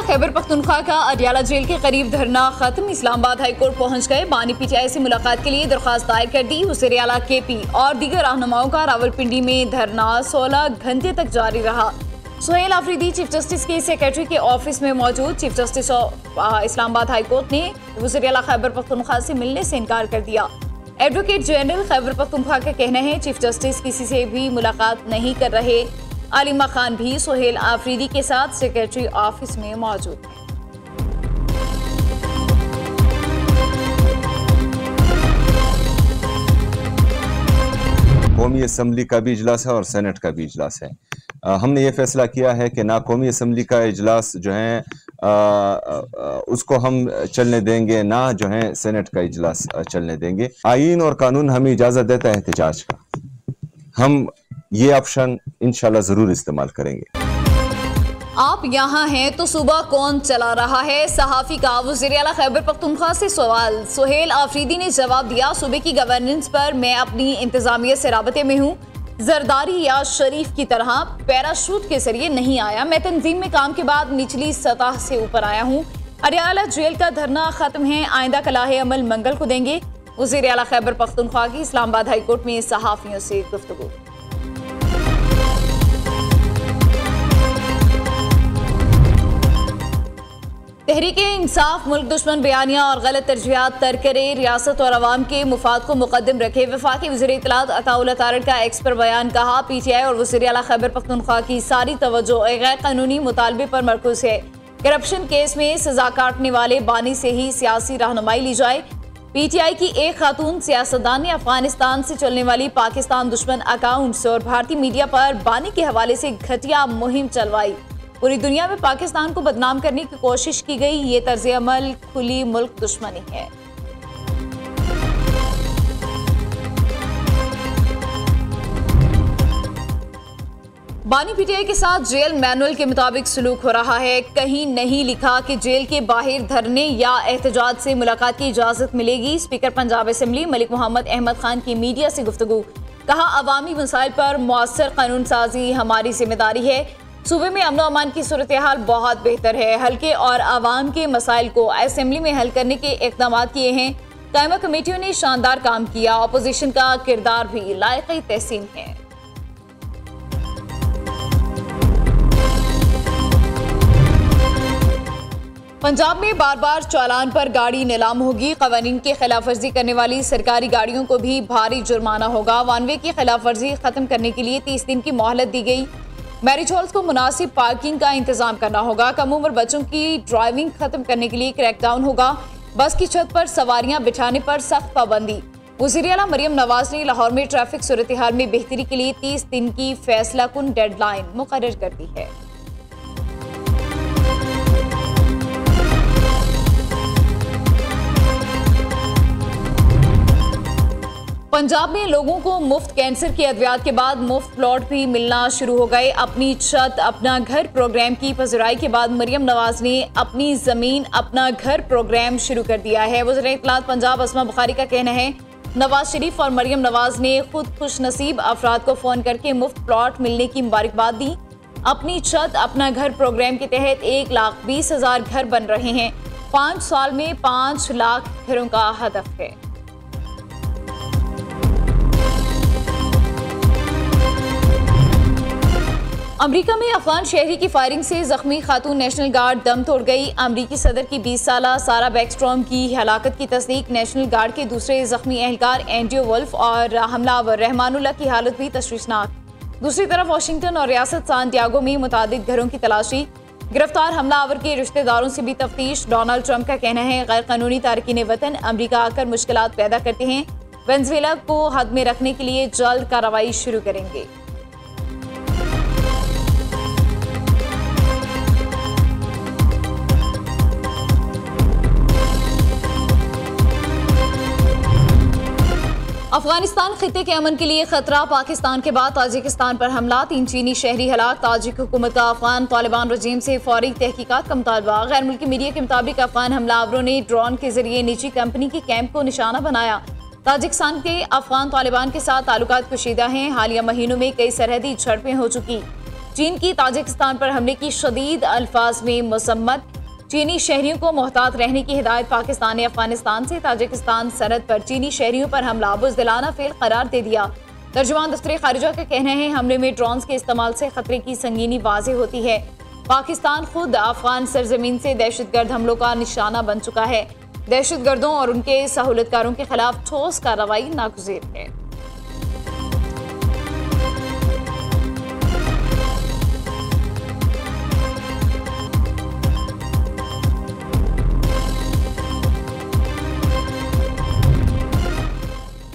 खैबर पख्तूनख्वा का अडियाला जेल के करीब धरना खत्म। इस्लामाबाद हाई कोर्ट पहुंच गए। बानी पीटीआई से मुलाकात के लिए दरख्वास्त दायर कर दी। वज़ीर आला केपी और दीगर रहनुमाओं का रावलपिंडी में धरना 16 घंटे तक जारी रहा। सुहेल आफरीदी चीफ जस्टिस के सेक्रेटरी के ऑफिस में मौजूद। Chief justice Islamabad high court ने वज़ीर आला खैबर पख्तूनख्वा से मिलने से इनकार कर दिया। एडवोकेट जनरल खैबर पख्तूनख्वा का कहना है चीफ जस्टिस किसी से भी मुलाकात नहीं कर रहे। आलिमा खान भी सुहेल आफरीदी के साथ सेक्रेटरी ऑफिस में मौजूद हैं। कौमी असम्बली का भी इजलास है और सेनेट का भी इजलास है। हमने ये फैसला किया है कि ना कौमी असम्बली का इजलास जो है उसको हम चलने देंगे, ना जो है सेनेट का इजलास चलने देंगे। आईन और कानून हमें इजाज़त देता है एहतजाज का, हम ये ऑप्शन इंशाल्लाह जरूर इस्तेमाल करेंगे। आप यहाँ हैं तो सुबह कौन चला रहा है, सहाफ़ी का वज़ीर आला खैबर पख्तूनख्वा से सवाल। सुहेल आफरीदी ने जवाब दिया, सूबे की गवर्नेंस पर मैं अपनी इंतजामिया से राबते में हूँ। जरदारी या शरीफ की तरह पैराशूट के जरिए नहीं आया। मैं तंजीम में काम के बाद निचली सतह से ऊपर आया हूँ। अडियाला जेल का धरना खत्म है, आइंदा कलाहे अमल मंगल को देंगे। वज़ीर आला खैबर पख्तूनख्वा की इस्लामाबाद हाई कोर्ट में सहाफ़ियों से गुफ्तगू। तहरीक इंसाफ मुल्क दुश्मन बयानियाँ और गलत तरजीहात तर्क करे, रियासत और अवाम के मुफाद को मुकद्दम रखे। वफाकी वज़ीर इत्तलात अताउल्लाह तारड़ का एक्स पर बयान। कहा पीटीआई और वज़ीर आला खैबर पख्तूनख्वा की सारी तवज्जो गैर कानूनी मुतालबे पर मरकूज है। करप्शन केस में सजा काटने वाले बानी से ही सियासी रहनुमाई ली जाए। पीटीआई की एक खातून सियासतदान ने अफगानिस्तान से चलने वाली पाकिस्तान दुश्मन अकाउंट्स और भारतीय मीडिया पर बानी के हवाले से घटिया मुहिम चलवाई। पूरी दुनिया में पाकिस्तान को बदनाम करने की कोशिश की गई। ये तर्ज अमल खुली मुल्क दुश्मनी है। बानी पीटीआई के साथ जेल मैनुअल के मुताबिक सलूक हो रहा है। कहीं नहीं लिखा कि जेल के बाहर धरने या एहतजाज से मुलाकात की इजाजत मिलेगी। स्पीकर पंजाब असेंबली मलिक मोहम्मद अहमद खान की मीडिया से गुफ्तगू। कहा अवामी मसाइल पर मौसर कानून साजी हमारी जिम्मेदारी है। सूबे में अमन अमान की सूरत हाल बहुत बेहतर है। हल्के और आवाम के मसाइल को असेंबली में हल करने के इक़दाम किए हैं। कायमा कमेटियों ने शानदार काम किया। अपोजिशन का किरदार भी लायक़ तहसीन है। पंजाब में बार बार चालान पर गाड़ी नीलाम होगी। कवानीन की खिलाफ वर्जी करने वाली सरकारी गाड़ियों को भी भारी जुर्माना होगा। वन वे की खिलाफ वर्जी खत्म करने के लिए 30 दिन की मोहलत दी गई। मैरिज हॉल्स को मुनासिब पार्किंग का इंतजाम करना होगा। कम उम्र बच्चों की ड्राइविंग खत्म करने के लिए क्रैकडाउन होगा। बस की छत पर सवारियां बिठाने पर सख्त पाबंदी। वज़ीर आला मरियम नवाज ने लाहौर में ट्रैफिक सूरत हाल में बेहतरी के लिए 30 दिन की फैसला कुन डेडलाइन मुकर्रर कर दी है। पंजाब में लोगों को मुफ्त कैंसर की अद्वियात के बाद मुफ्त प्लॉट भी मिलना शुरू हो गए। अपनी छत अपना घर प्रोग्राम की पजराई के बाद मरियम नवाज ने अपनी जमीन अपना घर प्रोग्राम शुरू कर दिया है। वज़ीर इत्तलात पंजाब अस्मा बुखारी का कहना है नवाज शरीफ और मरियम नवाज ने खुद खुश नसीब अफराद को फोन करके मुफ्त प्लॉट मिलने की मुबारकबाद दी। अपनी छत अपना घर प्रोग्राम के तहत 1,20,000 घर बन रहे हैं। 5 साल में 5 लाख घरों का हदफ है। अमेरिका में अफगान शहरी की फायरिंग से जख्मी खातून नेशनल गार्ड दम तोड़ गई। अमेरिकी सदर की 20 साला सारा बैकस्ट्रॉम की हलाकत की तस्दीक। नेशनल गार्ड के दूसरे जख्मी एहलकार एंड्रयू वुल्फ और हमलावर रहमानुल्लाह की हालत भी तशवीशनाक। दूसरी तरफ वाशिंगटन और रियासत सांटियागो में मुतादिद घरों की तलाशी। गिरफ्तार हमलावर के रिश्तेदारों से भी तफ्तीश। डोनाल्ड ट्रंप का कहना है गैर कानूनी तारकीन वतन अमेरिका आकर मुश्किलात पैदा करते हैं। वेनेजुएला को हद में रखने के लिए जल्द कार्रवाई शुरू करेंगे। अफगानिस्तान खित्ते के अमन के लिए खतरा। पाकिस्तान के बाद ताजिकिस्तान पर हमला। 3 चीनी शहरी हलाक। ताजिक हुकूमत का अफगान तालिबान रजीम से फौरी तहकीकात का मुतालबा। गैर मुल्की मीडिया के मुताबिक अफगान हमलावरों ने ड्रोन के जरिए निजी कंपनी के कैंप को निशाना बनाया। ताजिकिस्तान के अफगान तालिबान के साथ ताल्लुकात कशीदा हैं। हालिया महीनों में कई सरहदी झड़पें हो चुकी। चीन की ताजिकिस्तान पर हमले की शदीद अल्फाज में मसम्मत। चीनी शहरियों को मोहतात रहने की हिदायत। पाकिस्तान ने अफगानिस्तान से ताजिकिस्तान सरहद पर चीनी शहरियों पर हमला बुज़दिलाना फेल करार दे दिया। तर्जुमान दफ्तर खारिजा का कहना है हमले में ड्रोन्स के इस्तेमाल से खतरे की संगीनी वाज़ेह होती है। पाकिस्तान खुद अफगान सरजमीन से दहशतगर्द हमलों का निशाना बन चुका है। दहशतगर्दों और उनके सहूलतकारों के खिलाफ ठोस कार्रवाई नागुज़ीर है।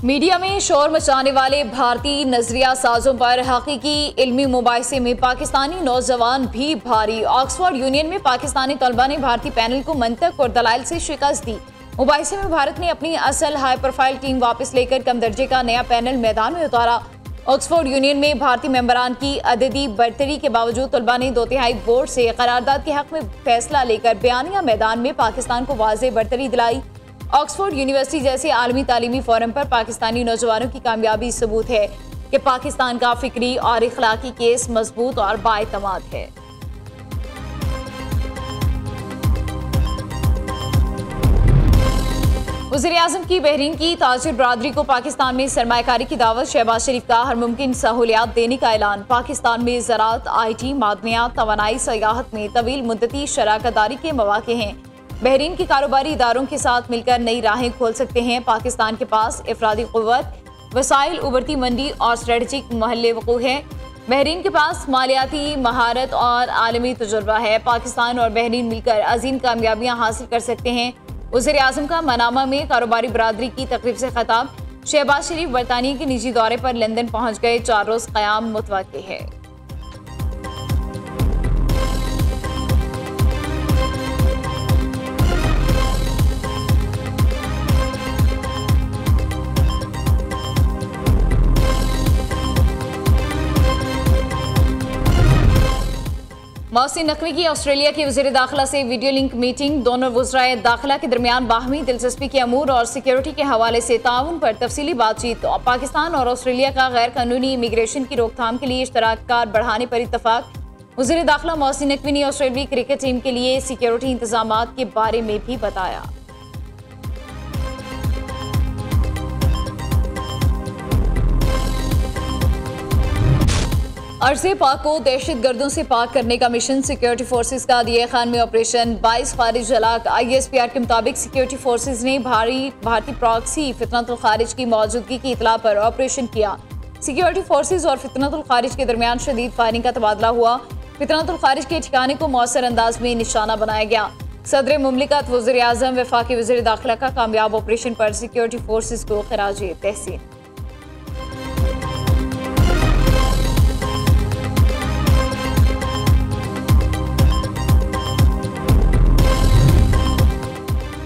मीडिया में शोर मचाने वाले भारतीय नजरिया साजों पर हकीकी इल्मी मुबाहिसे में पाकिस्तानी नौजवान भी भारी। ऑक्सफोर्ड यूनियन में पाकिस्तानी तलबा ने भारतीय पैनल को मंतक और दलाइल से शिकस्त दी। मुबाहिसे में भारत ने अपनी असल हाई प्रोफाइल टीम वापस लेकर कम दर्जे का नया पैनल मैदान में उतारा। ऑक्सफोर्ड यूनियन में भारतीय मेंबरान की अददी बरतरी के बावजूद तलबा ने 2/3 वोट से करारदाद के हक में फैसला लेकर बयानिया मैदान में पाकिस्तान को वाज़ेह बरतरी दिलाई। ऑक्सफोर्ड यूनिवर्सिटी जैसे आलमी तालीमी फोरम पर पाकिस्तानी नौजवानों की कामयाबी सबूत है कि पाकिस्तान का फिक्री और इखलाकी केस मजबूत और बाएतमाद है। वज़ीर-ए-आज़म की बहरीन की ताजिर बरादरी को पाकिस्तान में सरमायाकारी की दावत। शहबाज शरीफ का हर मुमकिन सहूलियात देने का ऐलान। पाकिस्तान में ज़राअत, IT, मादनियात, तवानाई, सयाहत में तवील मुद्दती शराकतदारी के मौके हैं। बहरीन के कारोबारी इदारों के साथ मिलकर नई राहें खोल सकते हैं। पाकिस्तान के पास इफरादी क़ुव्वत, वसाइल, उभरती मंडी और स्ट्रेटजिक महल वक़ू है। बहरीन के पास मालियाती महारत और आलमी तजुर्बा है। पाकिस्तान और बहरीन मिलकर अजीम कामयाबियां हासिल कर सकते हैं। वज़ीर-ए-आज़म का मनामा में कारोबारी बरादरी की तकरीब से खिताब। शहबाज शरीफ बरतानिया के निजी दौरे पर लंदन पहुंच गए। 4 रोज़ क़याम मुतवक्किल है। मोहसिन नकवी की ऑस्ट्रेलिया के वज़ीर दाखिला से वीडियो लिंक मीटिंग। दोनों वज़राए दाखिला के दरमियान बाहमी दिलचस्पी के अमूर और सिक्योरिटी के हवाले से ताउन पर तफसीली बातचीत। पाकिस्तान और ऑस्ट्रेलिया का गैर कानूनी इमिग्रेशन की रोकथाम के लिए इश्तराककार बढ़ाने पर इत्तफाक। वज़ीर दाखिला मोहसिन नकवी ने ऑस्ट्रेलियाई क्रिकेट टीम के लिए सिक्योरिटी इंतजामात के बारे में भी बताया। अर्ज़े पाक को दहशतगर्दों से पाक करने का मिशन। सिक्योरिटी फोर्सेज का दिए खान में ऑपरेशन 22 खारिज हलाक। ISPR के मुताबिक सिक्योरिटी फोर्सेज ने भारतीय प्रॉक्सी फितनतुल खारिज की मौजूदगी की इतला पर ऑपरेशन किया। सिक्योरिटी फोर्सेज और फितनतुल खारिज के दरमियान शदीद फायरिंग का तबादला हुआ। फितनतुल खारिज के ठिकाने को मौसर अंदाज में निशाना बनाया गया। सदर मुमलिकत वज़ीर-ए-आज़म वफाकी वज़ीर दाखिला का कामयाब ऑपरेशन पर सिक्योरिटी फोर्सेज को खराजे तहसीन।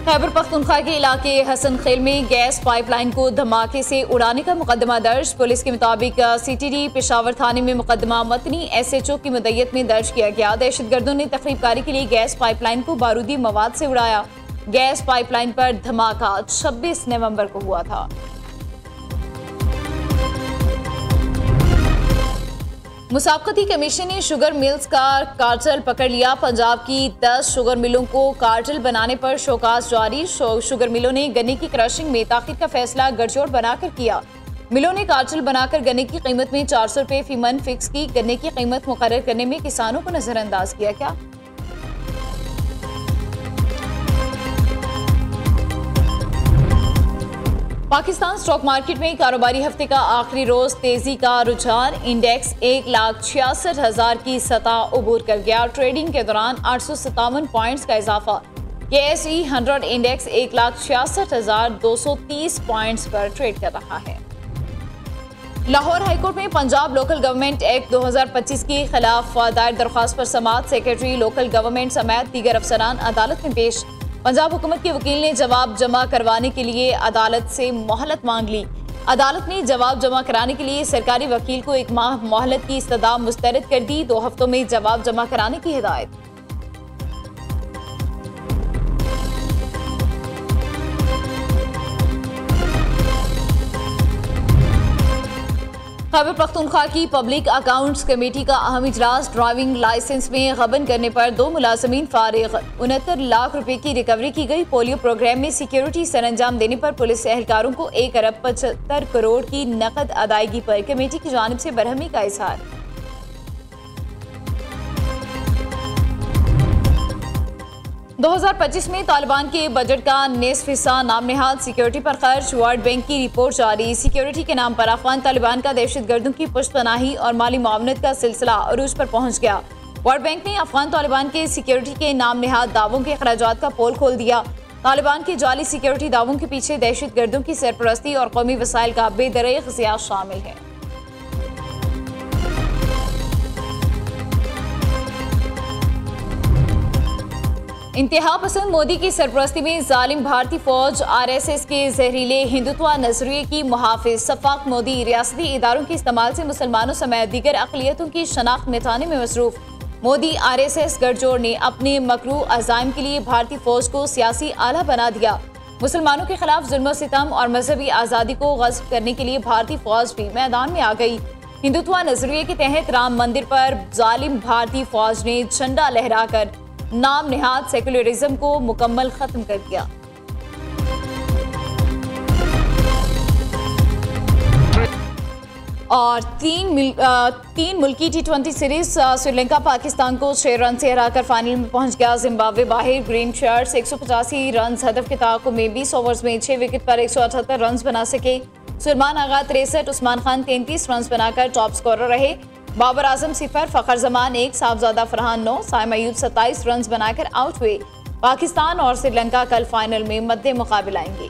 खैबर पख्तूनख्वा के इलाके हसन खेल में गैस पाइपलाइन को धमाके से उड़ाने का मुकदमा दर्ज। पुलिस के मुताबिक CTD पेशावर थाने में मुकदमा मतनी SHO की मदयत में दर्ज किया गया। दहशतगर्दों ने तखरीबकारी के लिए गैस पाइपलाइन को बारूदी मवाद से उड़ाया। गैस पाइपलाइन पर धमाका 26 नवंबर को हुआ था। मुसाबकती कमीशन ने शुगर मिल्स का कार्टेल पकड़ लिया। पंजाब की 10 शुगर मिलों को कार्टेल बनाने पर शोकास जारी। शुगर मिलों ने गन्ने की क्रशिंग में ताखीर का फैसला गठजोड़ बनाकर किया। मिलों ने कार्टेल बनाकर गन्ने की कीमत में 400 रुपये फी मन फिक्स की। गन्ने की कीमत मुकर्रर करने में किसानों को नजरअंदाज किया क्या? पाकिस्तान स्टॉक मार्केट में कारोबारी हफ्ते का आखिरी रोज तेजी का रुझान। इंडेक्स 1,66,000 की सतह उबूर कर गया। ट्रेडिंग के दौरान 857 पॉइंट्स का इजाफा। KSE 100 इंडेक्स 1,66,230 पॉइंट्स पर ट्रेड कर रहा है। लाहौर हाईकोर्ट में पंजाब लोकल गवर्नमेंट एक्ट 2025 के खिलाफ दायर दरख्वास्त पर समाअत। सेक्रेटरी लोकल गवर्नमेंट समेत दीगर अफसरान अदालत में पेश। पंजाब हुकूमत के वकील ने जवाब जमा करवाने के लिए अदालत से मोहलत मांग ली। अदालत ने जवाब जमा कराने के लिए सरकारी वकील को 1 माह मोहलत की इस्तदा मुस्तरद कर दी। 2 हफ्तों में जवाब जमा कराने की हिदायत। खैबर पख्तूनख्वा की पब्लिक अकाउंट्स कमेटी का अहम इजलास। ड्राइविंग लाइसेंस में गबन करने पर 2 मुलाजमीन फारिग। 69 लाख रुपए की रिकवरी की गई। पोलियो प्रोग्राम में सिक्योरिटी सरअंजाम देने पर पुलिस एहलकारों को 1 अरब 75 करोड़ की नकद अदायगी पर कमेटी की जानिब से बरहमी का इजहार। दो 2025 में तालिबान के बजट का निस्फ हिस्सा नाम नेहाद सिक्योरिटी पर खर्च। वर्ल्ड बैंक की रिपोर्ट जारी। सिक्योरिटी के नाम पर अफगान तालिबान का दहशतगर्दों की पुष्तपनाही और माली मुआवनत का सिलसिला अरूज पर पहुंच गया। वर्ल्ड बैंक ने अफगान तालिबान के सिक्योरिटी के नाम नेहाद दावों के अखराजात का पोल खोल दिया। तालिबान के जाली सिक्योरिटी दावों के पीछे दहशतगर्दों की सरपरस्ती और कौमी वसाइल का बेदरग ज़िया शामिल है। इंतहा पसंद मोदी की सरपरस्ती में जालिम भारतीय फौज RSS के जहरीले हिंदुत्व नजरिए की मुहाफिज सफाक मोदी रियासती इदारों के इस्तेमाल से मुसलमानों समेत दीगर अक़लियतों की शनाख्त मिटाने में मसरूफ। मोदी RSS गठजोड़ ने अपने मकरू अज़ाइम के लिए भारतीय फौज को सियासी आला बना दिया। मुसलमानों के खिलाफ जुल्म सितम और मजहबी आज़ादी को गस्ब करने के लिए भारतीय फौज भी मैदान में आ गई। हिंदुत्व नजरिए के तहत राम मंदिर पर जालिम भारतीय फौज ने झंडा लहराकर नाम नेहाद सेकुलरिज्म को मुकम्मल खत्म कर दिया। और तीन मुल्की T20 सीरीज श्रीलंका पाकिस्तान को 6 रन से हराकर फाइनल में पहुंच गया। जिम्बाब्वे बाहर। ग्रीन शर्ट्स 185 रन हदफ के ताक़ुब में 20 ओवर्स में 6 विकेट पर 178 रन बना सके। सुलेमान आगा 63, उस्मान खान 33 रन बनाकर टॉप स्कोरर रहे। बाबर आजम 0, फखर जमान 1, साहबजादा फरहान 9, साइम अयूब 27 रन बनाकर आउट हुए। पाकिस्तान और श्रीलंका कल फाइनल में मद्दे मुकाबला आएंगे।